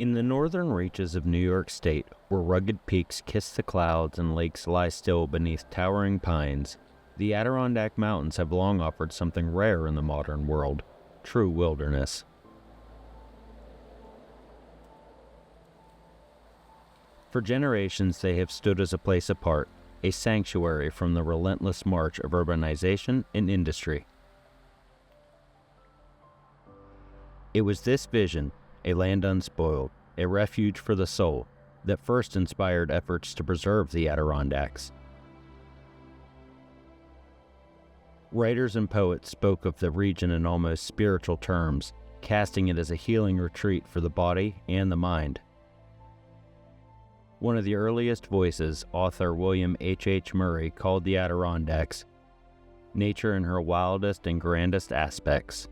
In the northern reaches of New York State, where rugged peaks kiss the clouds and lakes lie still beneath towering pines, the Adirondack Mountains have long offered something rare in the modern world: true wilderness. For generations they have stood as a place apart, a sanctuary from the relentless march of urbanization and industry. It was this vision, a land unspoiled, a refuge for the soul, that first inspired efforts to preserve the Adirondacks. Writers and poets spoke of the region in almost spiritual terms, casting it as a healing retreat for the body and the mind. One of the earliest voices, author William H. Murray, called the Adirondacks nature in her wildest and grandest aspects.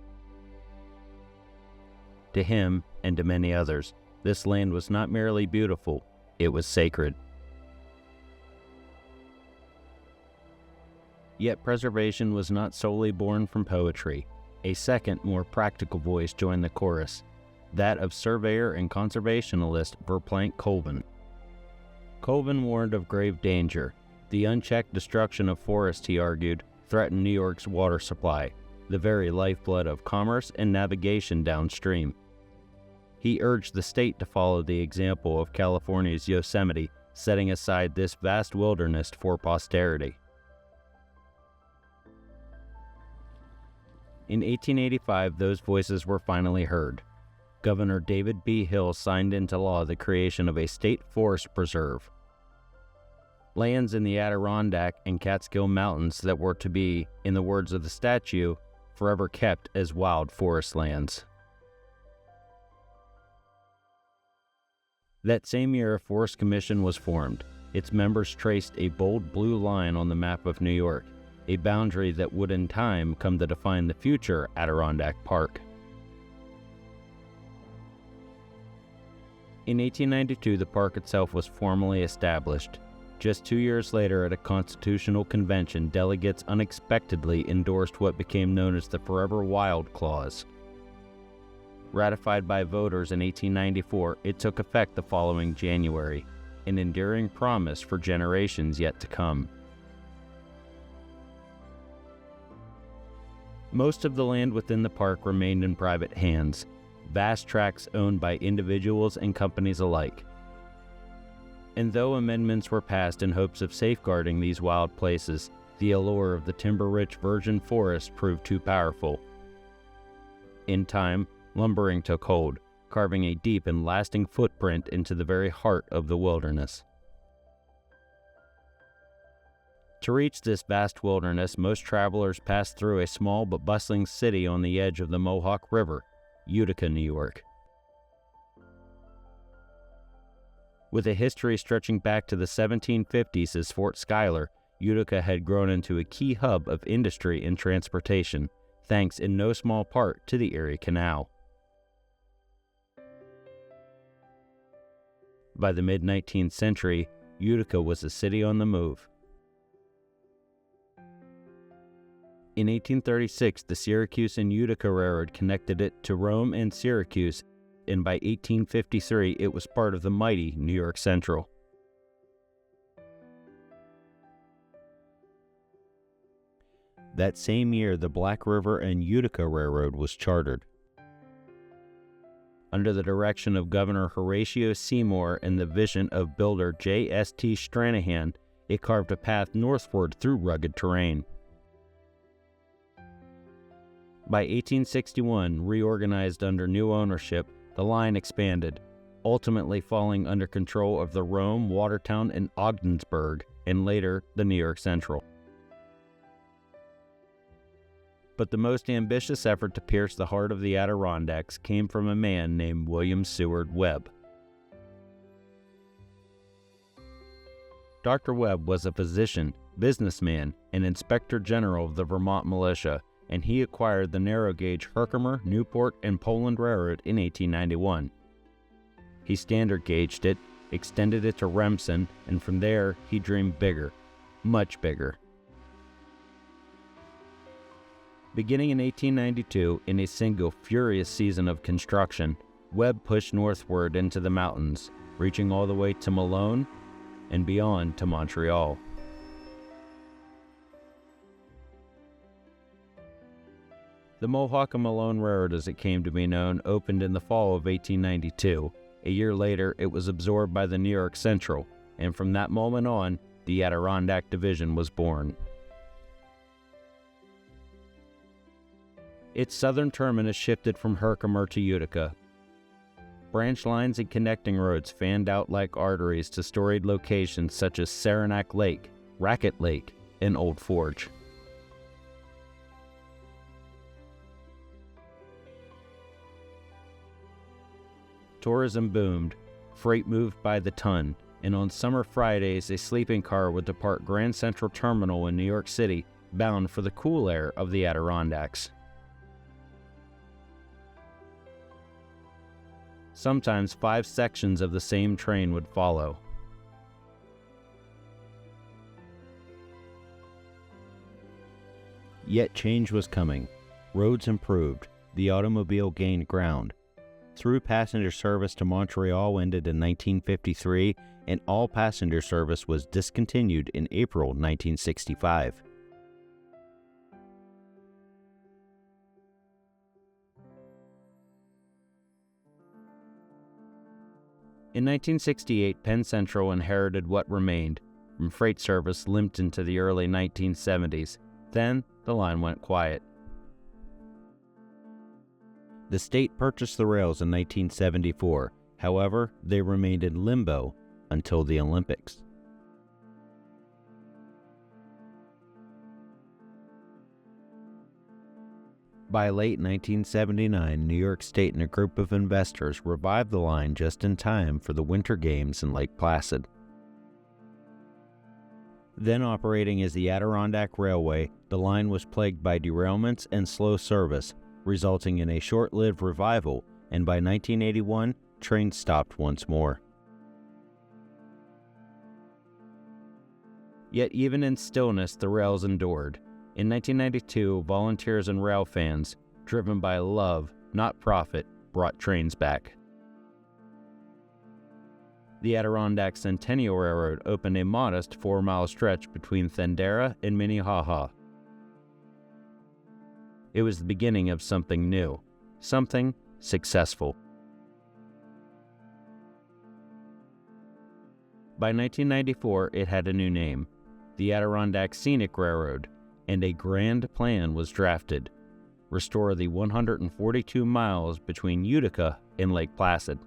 To him, and to many others, this land was not merely beautiful, it was sacred. Yet preservation was not solely born from poetry. A second, more practical voice joined the chorus, that of surveyor and conservationalist Verplanck Colvin. Colvin warned of grave danger. The unchecked destruction of forests, he argued, threatened New York's water supply, the very lifeblood of commerce and navigation downstream. He urged the state to follow the example of California's Yosemite, setting aside this vast wilderness for posterity. In 1885, those voices were finally heard. Governor David B. Hill signed into law the creation of a state forest preserve. Lands in the Adirondack and Catskill Mountains that were to be, in the words of the statute, forever kept as wild forest lands. That same year, a forest commission was formed. Its members traced a bold blue line on the map of New York, a boundary that would in time come to define the future Adirondack Park. In 1892, the park itself was formally established. Just 2 years later, at a constitutional convention, delegates unexpectedly endorsed what became known as the Forever Wild Clause. Ratified by voters in 1894, it took effect the following January, an enduring promise for generations yet to come. Most of the land within the park remained in private hands, vast tracts owned by individuals and companies alike. And though amendments were passed in hopes of safeguarding these wild places, the allure of the timber-rich virgin forest proved too powerful. In time, lumbering took hold, carving a deep and lasting footprint into the very heart of the wilderness. To reach this vast wilderness, most travelers passed through a small but bustling city on the edge of the Mohawk River, Utica, New York. With a history stretching back to the 1750s as Fort Schuyler, Utica had grown into a key hub of industry and transportation, thanks in no small part to the Erie Canal. By the mid-19th century, Utica was a city on the move. In 1836, the Syracuse and Utica Railroad connected it to Rome and Syracuse, and by 1853 it was part of the mighty New York Central. That same year, the Black River and Utica Railroad was chartered. Under the direction of Governor Horatio Seymour and the vision of builder J.S.T. Stranahan, it carved a path northward through rugged terrain. By 1861, reorganized under new ownership, the line expanded, ultimately falling under control of the Rome, Watertown, and Ogdensburg, and later the New York Central. But the most ambitious effort to pierce the heart of the Adirondacks came from a man named William Seward Webb. Dr. Webb was a physician, businessman, and inspector general of the Vermont militia, and he acquired the narrow-gauge Herkimer, Newport, and Poland Railroad in 1891. He standard-gauged it, extended it to Remsen, and from there he dreamed bigger, much bigger. Beginning in 1892, in a single furious season of construction, Webb pushed northward into the mountains, reaching all the way to Malone and beyond to Montreal. The Mohawk and Malone Railroad, as it came to be known, opened in the fall of 1892. A year later, it was absorbed by the New York Central, and from that moment on, the Adirondack Division was born. Its southern terminus shifted from Herkimer to Utica. Branch lines and connecting roads fanned out like arteries to storied locations such as Saranac Lake, Racket Lake, and Old Forge. Tourism boomed, freight moved by the ton, and on summer Fridays a sleeping car would depart Grand Central Terminal in New York City, bound for the cool air of the Adirondacks. Sometimes 5 sections of the same train would follow. Yet change was coming. Roads improved. The automobile gained ground. Through passenger service to Montreal ended in 1953, and all passenger service was discontinued in April 1965. In 1968, Penn Central inherited what remained, from freight service limped into the early 1970s. Then, the line went quiet. The state purchased the rails in 1974. However, they remained in limbo until the Olympics. By late 1979, New York State and a group of investors revived the line just in time for the Winter Games in Lake Placid. Then operating as the Adirondack Railway, the line was plagued by derailments and slow service, resulting in a short-lived revival, and by 1981, trains stopped once more. Yet even in stillness, the rails endured. In 1992, volunteers and rail fans, driven by love, not profit, brought trains back. The Adirondack Centennial Railroad opened a modest 4-mile stretch between Thandera and Minnehaha. It was the beginning of something new, something successful. By 1994, it had a new name, the Adirondack Scenic Railroad, and a grand plan was drafted: restore the 142 miles between Utica and Lake Placid.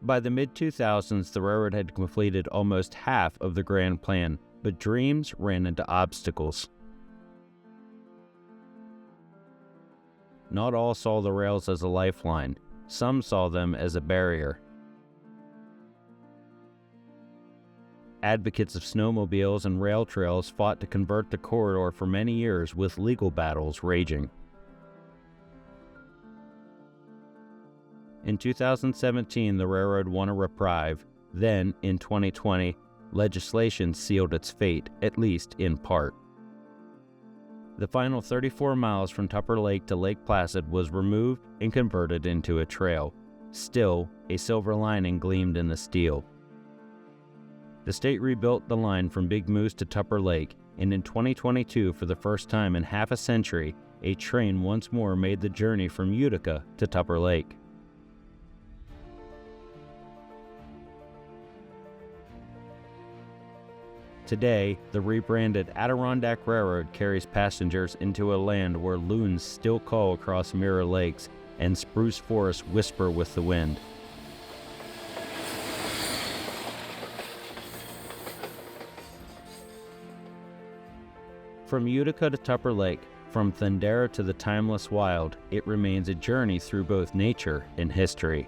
By the mid-2000s, the railroad had completed almost half of the grand plan, but dreams ran into obstacles. Not all saw the rails as a lifeline. Some saw them as a barrier. Advocates of snowmobiles and rail trails fought to convert the corridor for many years, with legal battles raging. In 2017, the railroad won a reprieve. Then, in 2020, legislation sealed its fate, at least in part. The final 34 miles from Tupper Lake to Lake Placid was removed and converted into a trail. Still, a silver lining gleamed in the steel. The state rebuilt the line from Big Moose to Tupper Lake, and in 2022, for the first time in half a century, a train once more made the journey from Utica to Tupper Lake. Today, the rebranded Adirondack Railroad carries passengers into a land where loons still call across mirror lakes and spruce forests whisper with the wind. From Utica to Tupper Lake, from Thandera to the timeless wild, it remains a journey through both nature and history.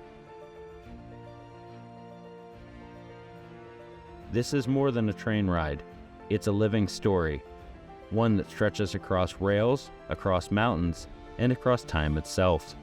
This is more than a train ride. It's a living story, one that stretches across rails, across mountains, and across time itself.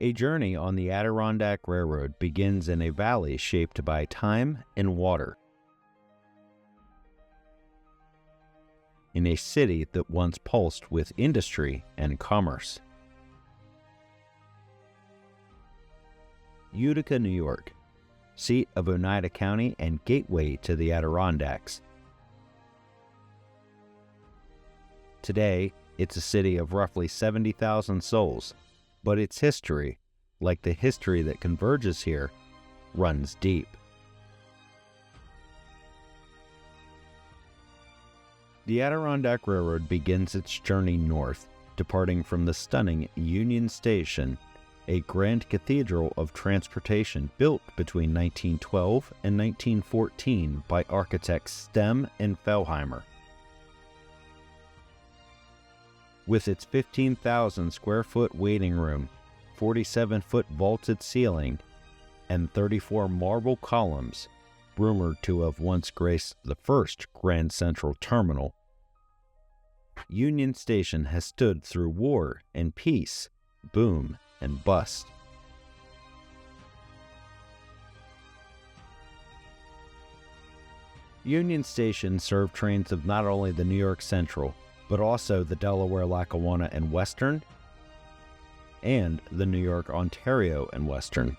A journey on the Adirondack Railroad begins in a valley shaped by time and water. In a city that once pulsed with industry and commerce. Utica, New York, seat of Oneida County and gateway to the Adirondacks. Today, it's a city of roughly 70,000 souls, but its history, like the history that converges here, runs deep. The Adirondack Railroad begins its journey north, departing from the stunning Union Station, a grand cathedral of transportation built between 1912 and 1914 by architects Stem and Fellheimer. With its 15,000 square foot waiting room, 47-foot vaulted ceiling, and 34 marble columns, rumored to have once graced the first Grand Central Terminal, Union Station has stood through war and peace, boom and bust. Union Station served trains of not only the New York Central, but also the Delaware, Lackawanna, and Western, and the New York, Ontario, and Western.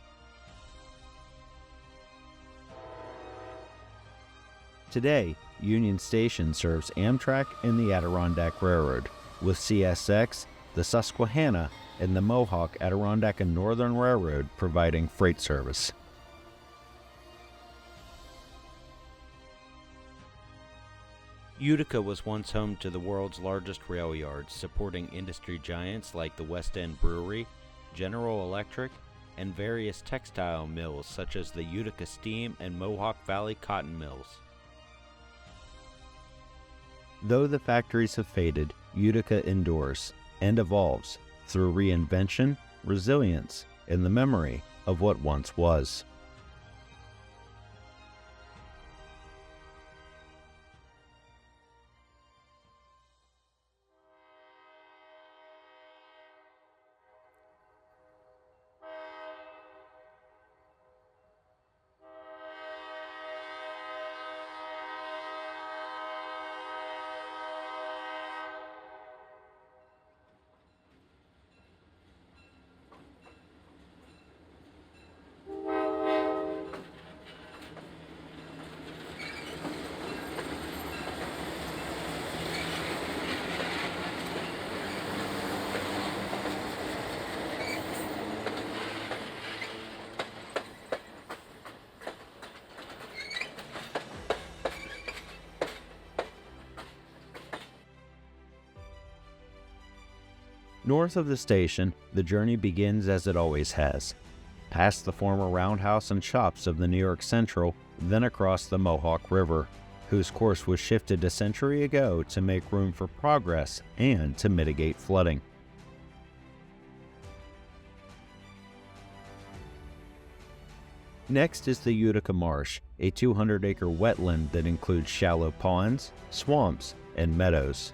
Today, Union Station serves Amtrak and the Adirondack Railroad, with CSX, the Susquehanna, and the Mohawk, Adirondack, and Northern Railroad providing freight service. Utica was once home to the world's largest rail yards, supporting industry giants like the West End Brewery, General Electric, and various textile mills such as the Utica Steam and Mohawk Valley Cotton Mills. Though the factories have faded, Utica endures and evolves through reinvention, resilience, and the memory of what once was. North of the station, the journey begins as it always has, past the former roundhouse and shops of the New York Central, then across the Mohawk River, whose course was shifted a century ago to make room for progress and to mitigate flooding. Next is the Utica Marsh, a 200-acre wetland that includes shallow ponds, swamps, and meadows.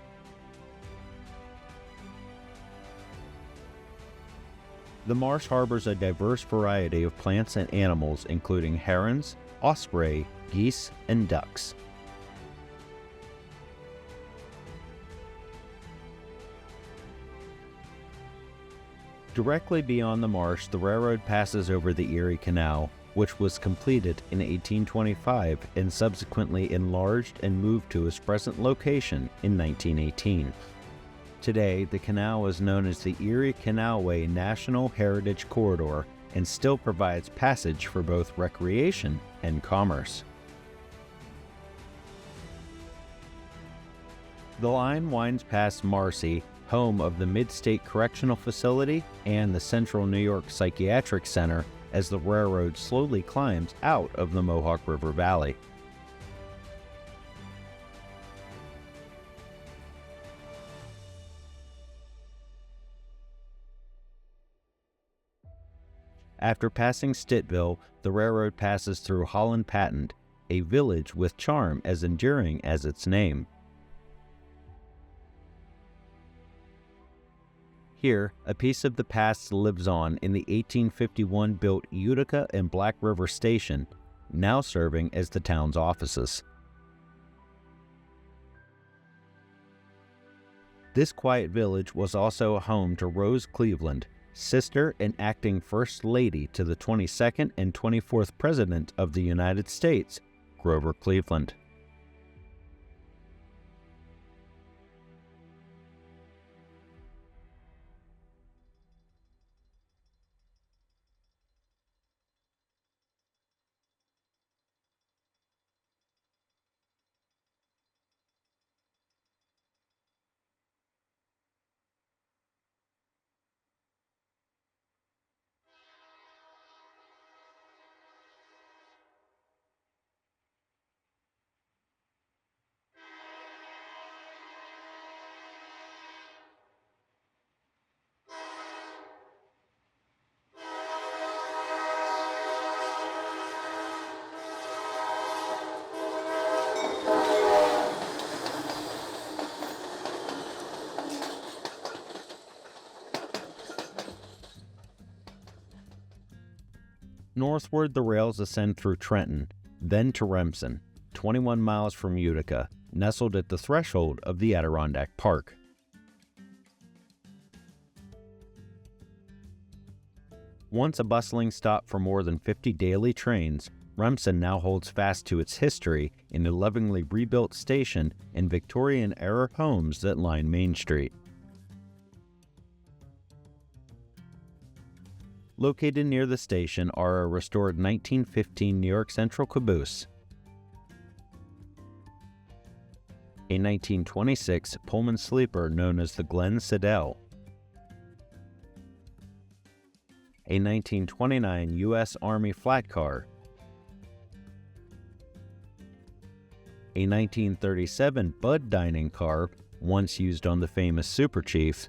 The marsh harbors a diverse variety of plants and animals, including herons, osprey, geese, and ducks. Directly beyond the marsh, the railroad passes over the Erie Canal, which was completed in 1825 and subsequently enlarged and moved to its present location in 1918. Today, the canal is known as the Erie Canalway National Heritage Corridor and still provides passage for both recreation and commerce. The line winds past Marcy, home of the Mid-State Correctional Facility and the Central New York Psychiatric Center, as the railroad slowly climbs out of the Mohawk River Valley. After passing Stittville, the railroad passes through Holland Patent, a village with charm as enduring as its name. Here, a piece of the past lives on in the 1851-built Utica and Black River Station, now serving as the town's offices. This quiet village was also home to Rose Cleveland, sister and acting First Lady to the 22nd and 24th President of the United States, Grover Cleveland. Northward, the rails ascend through Trenton, then to Remsen, 21 miles from Utica, nestled at the threshold of the Adirondack Park. Once a bustling stop for more than 50 daily trains, Remsen now holds fast to its history in a lovingly rebuilt station and Victorian-era homes that line Main Street. Located near the station are a restored 1915 New York Central caboose, a 1926 Pullman sleeper known as the Glen Sidell, a 1929 U.S. Army flat car, a 1937 Bud dining car once used on the famous Super Chief,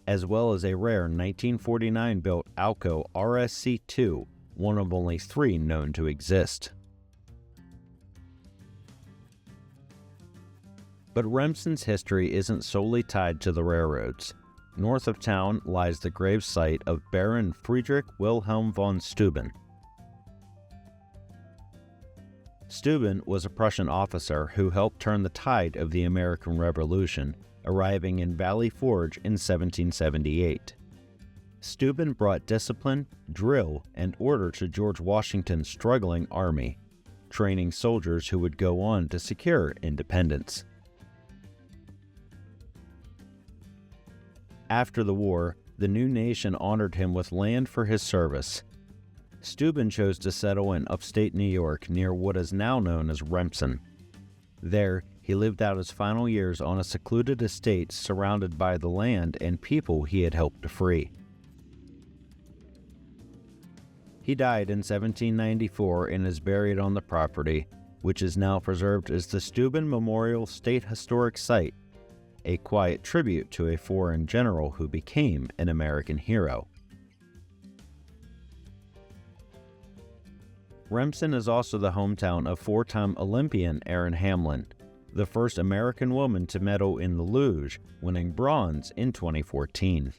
as well as a rare 1949-built Alco RSC-2, one of only 3 known to exist. But Remsen's history isn't solely tied to the railroads. North of town lies the grave site of Baron Friedrich Wilhelm von Steuben. Steuben was a Prussian officer who helped turn the tide of the American Revolution, arriving in Valley Forge in 1778. Steuben brought discipline, drill, and order to George Washington's struggling army, training soldiers who would go on to secure independence. After the war, the new nation honored him with land for his service. Steuben chose to settle in upstate New York near what is now known as Remsen. There, he lived out his final years on a secluded estate surrounded by the land and people he had helped to free. He died in 1794 and is buried on the property, which is now preserved as the Steuben Memorial State Historic Site, a quiet tribute to a foreign general who became an American hero. Remsen is also the hometown of 4-time Olympian Erin Hamlin, the first American woman to medal in the luge, winning bronze in 2014.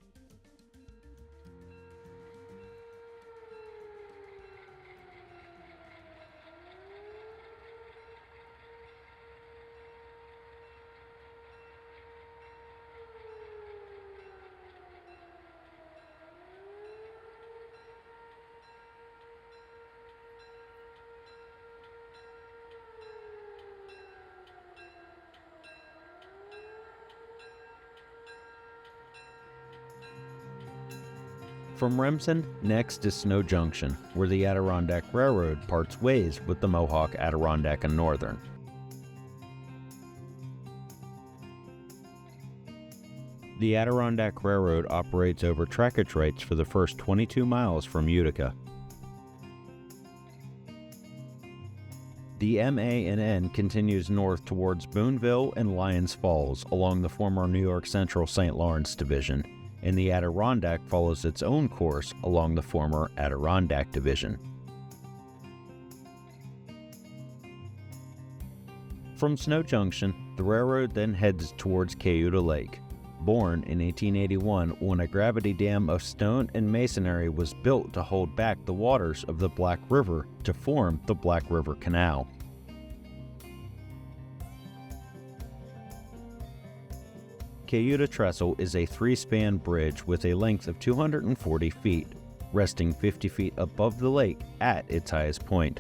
From Remsen, next is Snow Junction, where the Adirondack Railroad parts ways with the Mohawk, Adirondack, and Northern. The Adirondack Railroad operates over trackage rights for the first 22 miles from Utica. The MA&N continues north towards Boonville and Lyons Falls along the former New York Central St. Lawrence Division, and the Adirondack follows its own course along the former Adirondack Division. From Snow Junction, the railroad then heads towards Utica Lake. Born in 1881 when a gravity dam of stone and masonry was built to hold back the waters of the Black River to form the Black River Canal. Utica Trestle is a three-span bridge with a length of 240 feet, resting 50 feet above the lake at its highest point.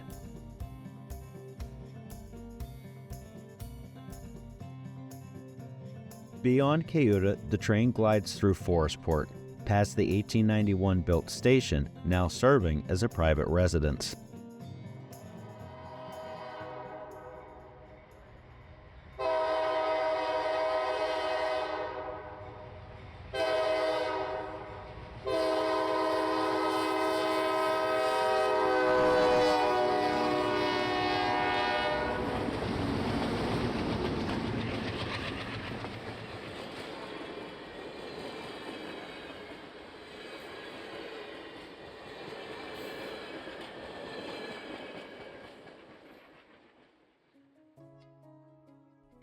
Beyond Utica, the train glides through Forestport, past the 1891 built station, now serving as a private residence.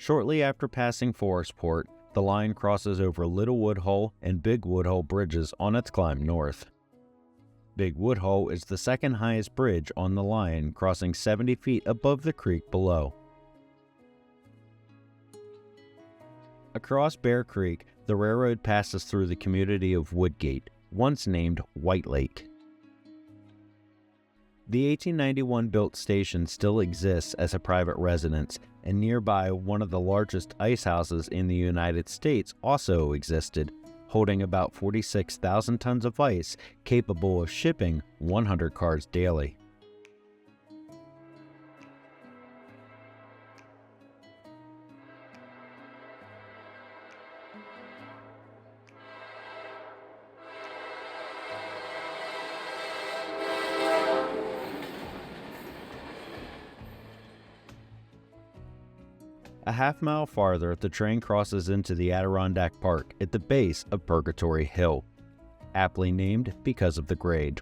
Shortly after passing Forestport, the line crosses over Little Woodhull and Big Woodhull bridges on its climb north. Big Woodhull is the second highest bridge on the line, crossing 70 feet above the creek below. Across Bear Creek, the railroad passes through the community of Woodgate, once named White Lake. The 1891 built station still exists as a private residence, and nearby one of the largest ice houses in the United States also existed, holding about 46,000 tons of ice capable of shipping 100 cars daily. A half-mile farther, the train crosses into the Adirondack Park at the base of Purgatory Hill, aptly named because of the grade.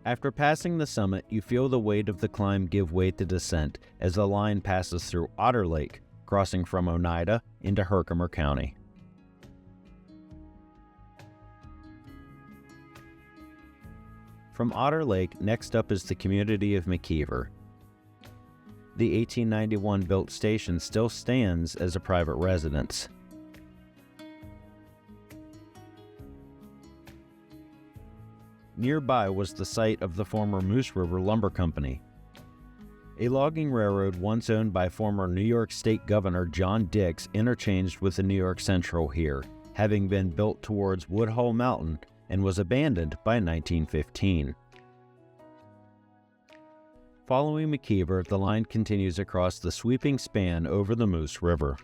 After passing the summit, you feel the weight of the climb give way to descent as the line passes through Otter Lake, crossing from Oneida into Herkimer County. From Otter Lake, next up is the community of McKeever. The 1891 built station still stands as a private residence. Nearby was the site of the former Moose River Lumber Company, a logging railroad once owned by former New York State Governor John Dix interchanged with the New York Central here, having been built towards Woodhull Mountain and was abandoned by 1915. Following McKeever, the line continues across the sweeping span over the Moose River.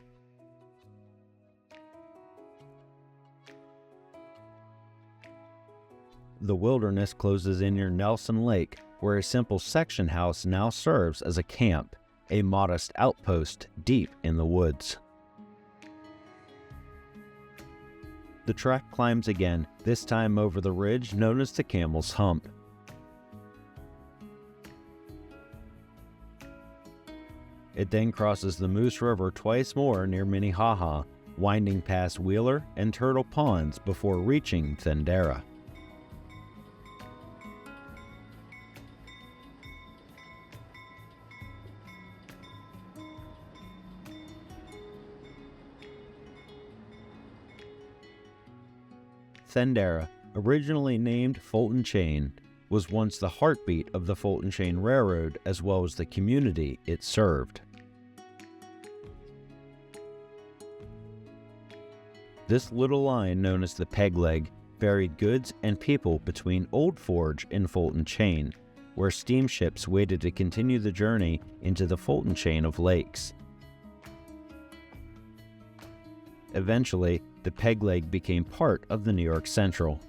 The wilderness closes in near Nelson Lake, where a simple section house now serves as a camp, a modest outpost deep in the woods. The trek climbs again, this time over the ridge known as the Camel's Hump. It then crosses the Moose River twice more near Minnehaha, winding past Wheeler and Turtle Ponds before reaching Thendara. Thendara, originally named Fulton Chain, was once the heartbeat of the Fulton Chain Railroad as well as the community it served. This little line, known as the Peg Leg, ferried goods and people between Old Forge and Fulton Chain, where steamships waited to continue the journey into the Fulton Chain of lakes. Eventually, the Peg Leg became part of the New York Central.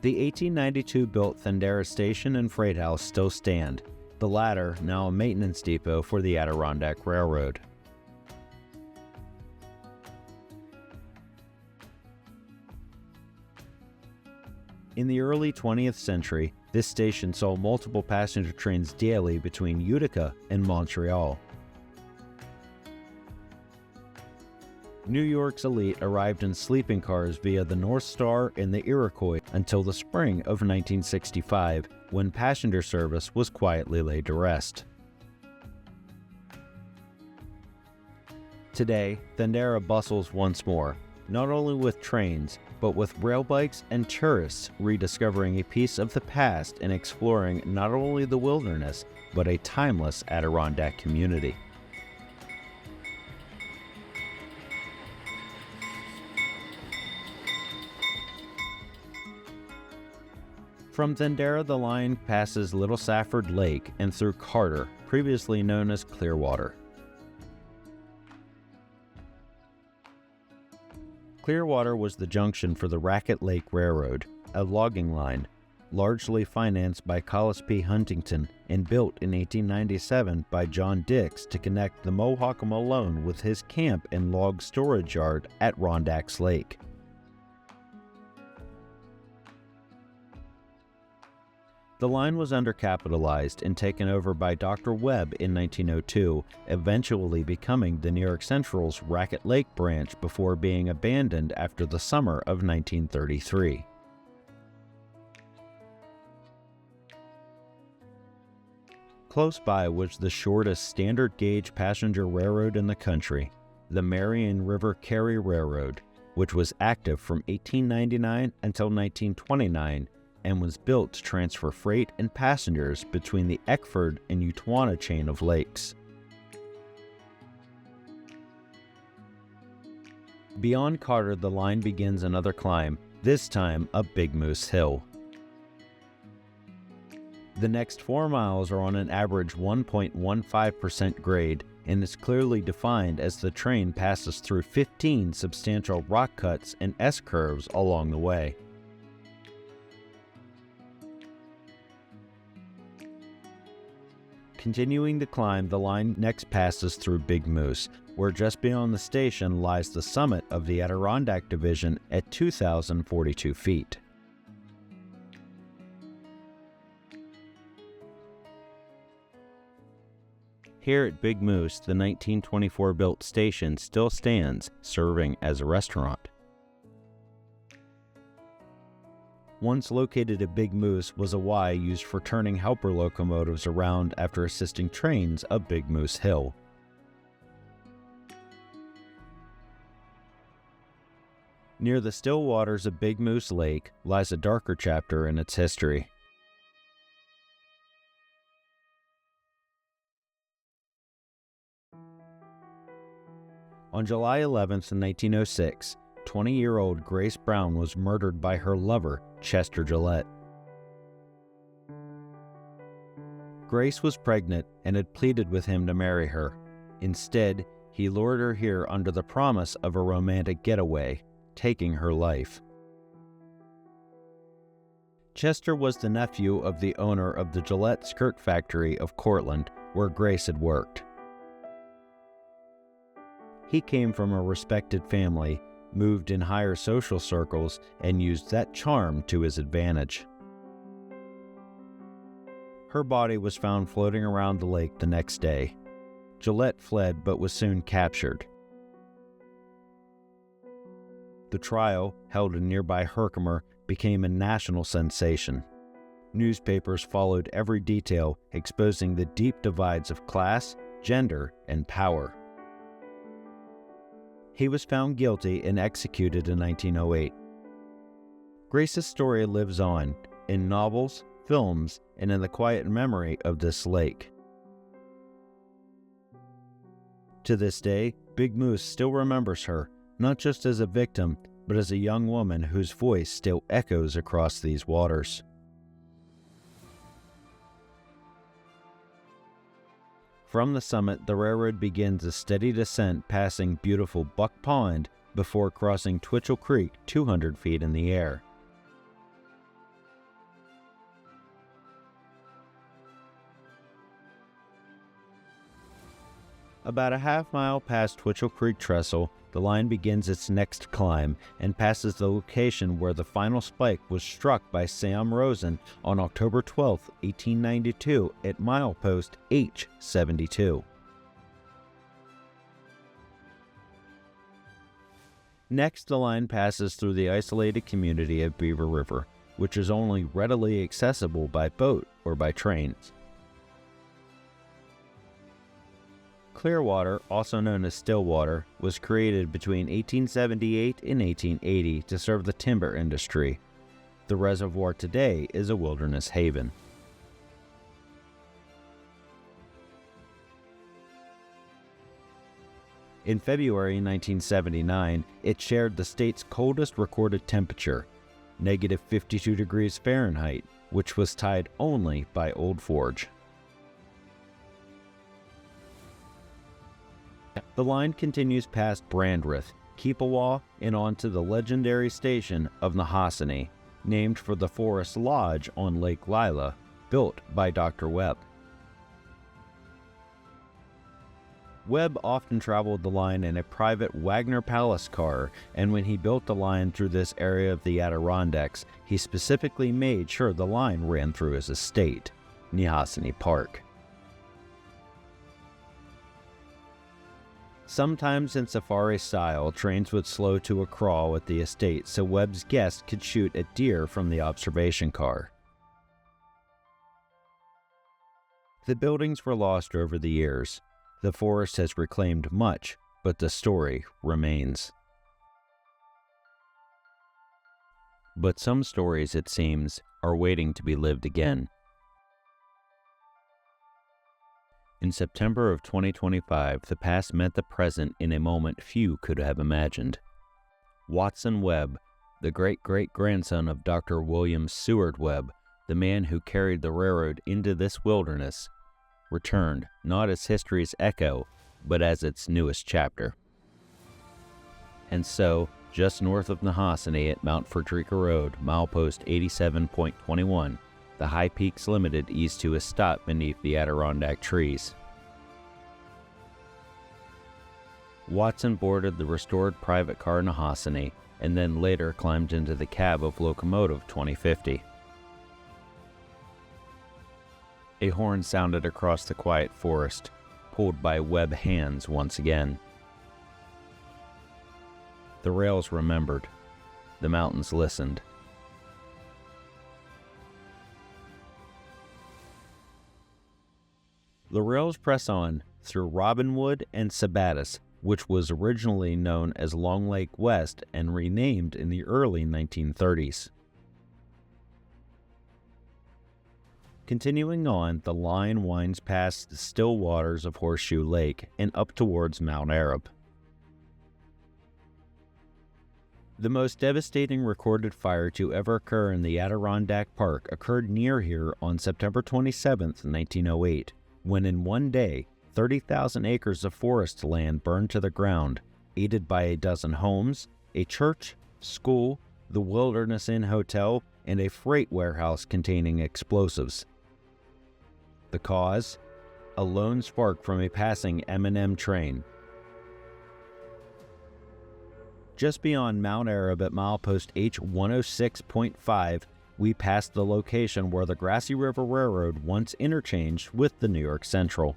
The 1892 built Thendara Station and Freight House still stand, the latter now a maintenance depot for the Adirondack Railroad. In the early 20th century, this station saw multiple passenger trains daily between Utica and Montreal. New York's elite arrived in sleeping cars via the North Star and the Iroquois until the spring of 1965, when passenger service was quietly laid to rest. Today, Thundera bustles once more, not only with trains, but with rail bikes and tourists rediscovering a piece of the past and exploring not only the wilderness, but a timeless Adirondack community. From Thundera, the line passes Little Safford Lake and through Carter, previously known as Clearwater. Clearwater was the junction for the Racket Lake Railroad, a logging line, largely financed by Collis P. Huntington and built in 1897 by John Dix to connect the Mohawk Malone with his camp and log storage yard at Rondack's Lake. The line was undercapitalized and taken over by Dr. Webb in 1902, eventually becoming the New York Central's Racket Lake branch before being abandoned after the summer of 1933. Close by was the shortest standard gauge passenger railroad in the country, the Marion River Cary Railroad, which was active from 1899 until 1929 and was built to transfer freight and passengers between the Eckford and Utuana chain of lakes. Beyond Carter, the line begins another climb, this time up Big Moose Hill. The next 4 miles are on an average 1.15% grade and is clearly defined as the train passes through 15 substantial rock cuts and S-curves along the way. Continuing to climb, the line next passes through Big Moose, where just beyond the station lies the summit of the Adirondack Division at 2,042 feet. Here at Big Moose, the 1924-built station still stands, serving as a restaurant. Once located at Big Moose was a Y used for turning helper locomotives around after assisting trains up Big Moose Hill. Near the still waters of Big Moose Lake lies a darker chapter in its history. On July 11, 1906, 20-year-old Grace Brown was murdered by her lover, Chester Gillette. Grace was pregnant and had pleaded with him to marry her. Instead, he lured her here under the promise of a romantic getaway, taking her life. Chester was the nephew of the owner of the Gillette Skirt Factory of Cortland, where Grace had worked. He came from a respected family, moved in higher social circles, and used that charm to his advantage. Her body was found floating around the lake the next day. Gillette fled but was soon captured. The trial, held in nearby Herkimer, became a national sensation. Newspapers followed every detail, exposing the deep divides of class, gender, and power. He was found guilty and executed in 1908. Grace's story lives on, in novels, films, and in the quiet memory of this lake. To this day, Big Moose still remembers her, not just as a victim, but as a young woman whose voice still echoes across these waters. From the summit, the railroad begins a steady descent passing beautiful Buck Pond before crossing Twitchell Creek 200 feet in the air. About a half-mile past Twitchell Creek Trestle, the line begins its next climb and passes the location where the final spike was struck by Sam Rosen on October 12, 1892 at milepost H72. Next, the line passes through the isolated community of Beaver River, which is only readily accessible by boat or by trains. Clearwater, also known as Stillwater, was created between 1878 and 1880 to serve the timber industry. The reservoir today is a wilderness haven. In February 1979, it shared the state's coldest recorded temperature, negative 52 degrees Fahrenheit, which was tied only by Old Forge. The line continues past Brandreth, Keepawa, and onto the legendary station of Nehasane, named for the Forest Lodge on Lake Lila, built by Dr. Webb. Webb often traveled the line in a private Wagner Palace car, and when he built the line through this area of the Adirondacks, he specifically made sure the line ran through his estate, Nehasane Park. Sometimes in safari style, trains would slow to a crawl at the estate so Webb's guests could shoot at deer from the observation car. The buildings were lost over the years. The forest has reclaimed much, but the story remains. But some stories, it seems, are waiting to be lived again. In September of 2025, the past met the present in a moment few could have imagined. Watson Webb, the great-great-grandson of Dr. William Seward Webb, the man who carried the railroad into this wilderness, returned not as history's echo, but as its newest chapter. And so, just north of Nehasane at Mount Frederica Road, milepost 87.21, the high peaks limited east to a stop beneath the Adirondack trees. Watson boarded the restored private car Nehasane and then later climbed into the cab of locomotive 2050. A horn sounded across the quiet forest, pulled by Webb hands once again. The rails remembered. The mountains listened. The rails press on through Robinwood and Sabattis, which was originally known as Long Lake West and renamed in the early 1930s. Continuing on, the line winds past the still waters of Horseshoe Lake and up towards Mount Arab. The most devastating recorded fire to ever occur in the Adirondack Park occurred near here on September 27, 1908, when in one day, 30,000 acres of forest land burned to the ground, aided by a dozen homes, a church, school, the Wilderness Inn Hotel, and a freight warehouse containing explosives. The cause? A lone spark from a passing M&M train. Just beyond Mount Arab at milepost H106.5, we passed the location where the Grassy River Railroad once interchanged with the New York Central.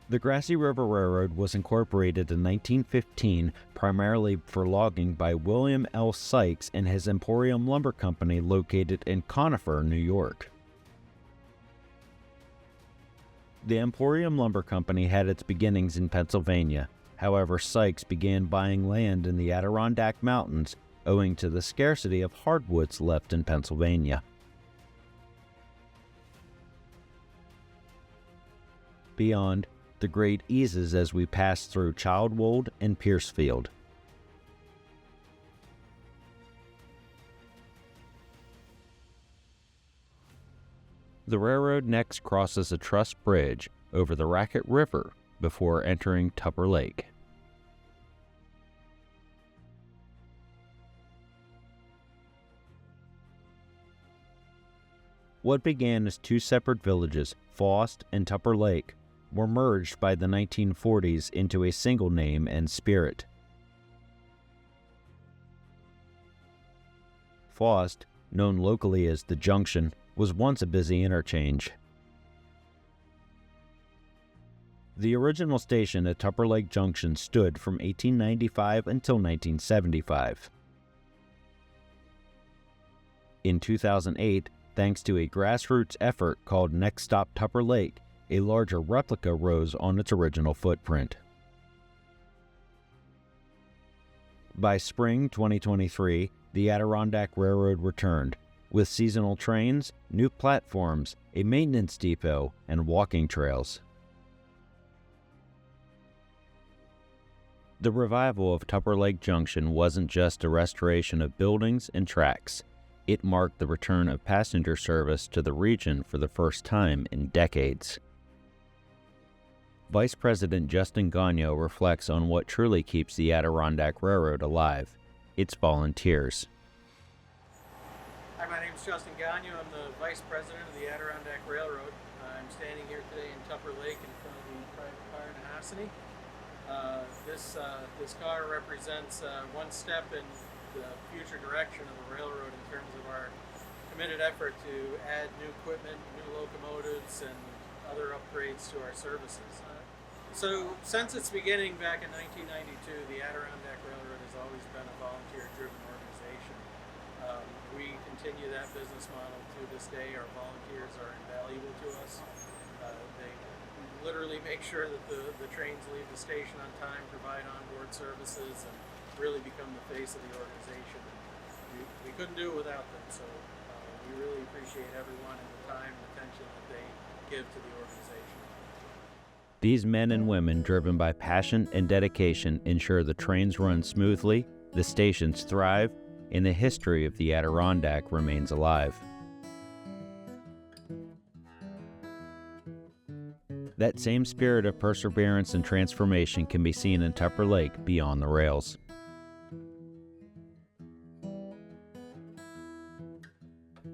The Grassy River Railroad was incorporated in 1915 primarily for logging by William L. Sykes and his Emporium Lumber Company located in Conifer, New York. The Emporium Lumber Company had its beginnings in Pennsylvania. However, Sykes began buying land in the Adirondack Mountains owing to the scarcity of hardwoods left in Pennsylvania. Beyond, the grade eases as we pass through Childwold and Piercefield. The railroad next crosses a truss bridge over the Racket River before entering Tupper Lake. What began as two separate villages Fost, and Tupper Lake were merged by the 1940s into a single name and spirit. Fost, known locally as the Junction, was once a busy interchange. The original station at Tupper Lake Junction stood from 1895 until 1975. In 2008, thanks to a grassroots effort called Next Stop Tupper Lake, a larger replica rose on its original footprint. By spring 2023, the Adirondack Railroad returned, with seasonal trains, new platforms, a maintenance depot, and walking trails. The revival of Tupper Lake Junction wasn't just a restoration of buildings and tracks. It marked the return of passenger service to the region for the first time in decades. Vice President Justin Gagnon reflects on what truly keeps the Adirondack Railroad alive: its volunteers. Hi, my name is Justin Gagnon. I'm the Vice President of the Adirondack Railroad. I'm standing here today in Tupper Lake in front of the private car Nehasane. This car represents one step in the future direction of the railroad in terms of our committed effort to add new equipment, new locomotives, and other upgrades to our services. So since its beginning back in 1992, the Adirondack Railroad has always been a volunteer-driven organization. We continue that business model to this day. Our volunteers are invaluable to us. They literally make sure that the trains leave the station on time, provide onboard services, and really become the face of the organization. We couldn't do it without them, so we really appreciate everyone and the time and attention that they give to the organization. These men and women, driven by passion and dedication, ensure the trains run smoothly, the stations thrive, and the history of the Adirondack remains alive. That same spirit of perseverance and transformation can be seen in Tupper Lake beyond the rails.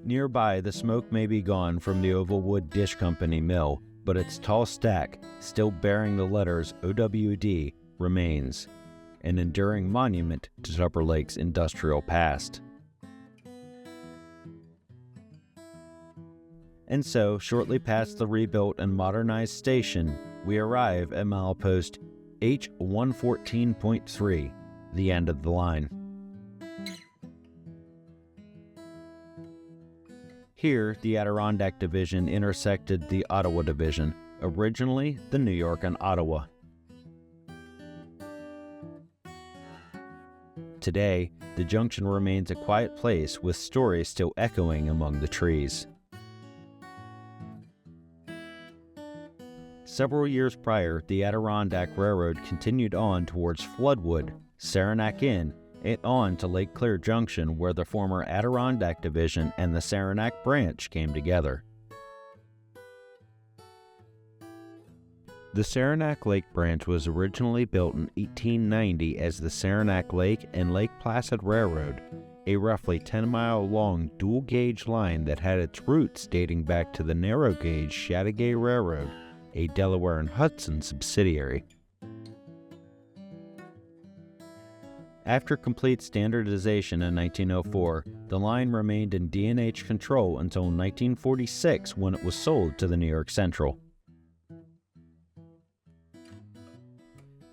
Nearby, the smoke may be gone from the Ovalwood Dish Company mill, but its tall stack, still bearing the letters OWD, remains, an enduring monument to Tupper Lake's industrial past. And so, shortly past the rebuilt and modernized station, we arrive at milepost H114.3, the end of the line. Here, the Adirondack Division intersected the Ottawa Division, originally the New York and Ottawa. Today, the junction remains a quiet place with stories still echoing among the trees. Several years prior, the Adirondack Railroad continued on towards Floodwood, Saranac Inn, and on to Lake Clear Junction, where the former Adirondack Division and the Saranac branch came together. The Saranac Lake branch was originally built in 1890 as the Saranac Lake and Lake Placid Railroad, a roughly 10-mile-long dual-gauge line that had its roots dating back to the narrow-gauge Chateauguay Railroad, a Delaware and Hudson subsidiary. After complete standardization in 1904, the line remained in D&H control until 1946 when it was sold to the New York Central.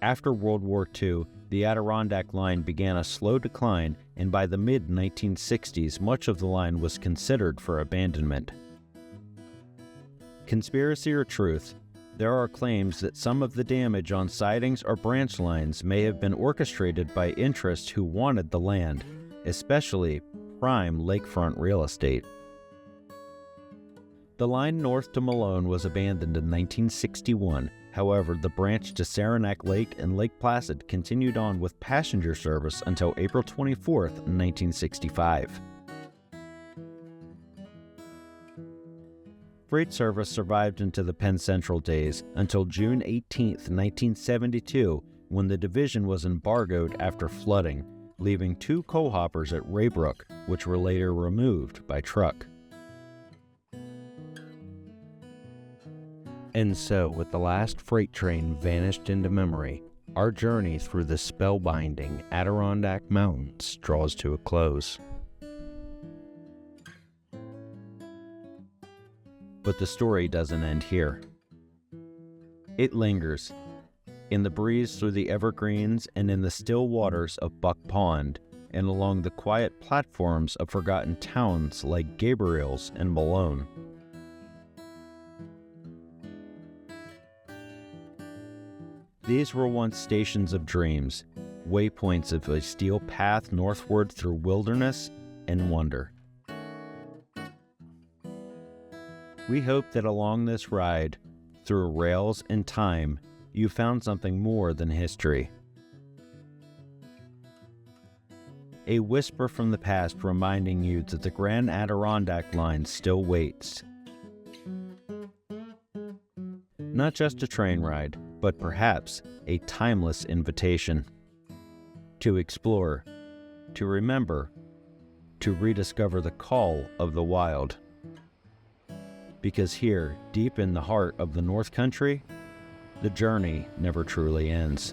After World War II, the Adirondack line began a slow decline, and by the mid-1960s, much of the line was considered for abandonment. Conspiracy or truth? There are claims that some of the damage on sidings or branch lines may have been orchestrated by interests who wanted the land, especially prime lakefront real estate. The line north to Malone was abandoned in 1961. However, the branch to Saranac Lake and Lake Placid continued on with passenger service until April 24, 1965. Freight service survived into the Penn Central days until June 18, 1972, when the division was embargoed after flooding, leaving 2 coal hoppers at Raybrook, which were later removed by truck. And so, with the last freight train vanished into memory, our journey through the spellbinding Adirondack Mountains draws to a close. But the story doesn't end here. It lingers. In the breeze through the evergreens and in the still waters of Buck Pond and along the quiet platforms of forgotten towns like Gabriel's and Malone. These were once stations of dreams, waypoints of a steel path northward through wilderness and wonder. We hope that along this ride, through rails and time, you found something more than history. A whisper from the past reminding you that the Grand Adirondack Line still waits. Not just a train ride, but perhaps a timeless invitation to explore, to remember, to rediscover the call of the wild. Because here, deep in the heart of the North Country, the journey never truly ends.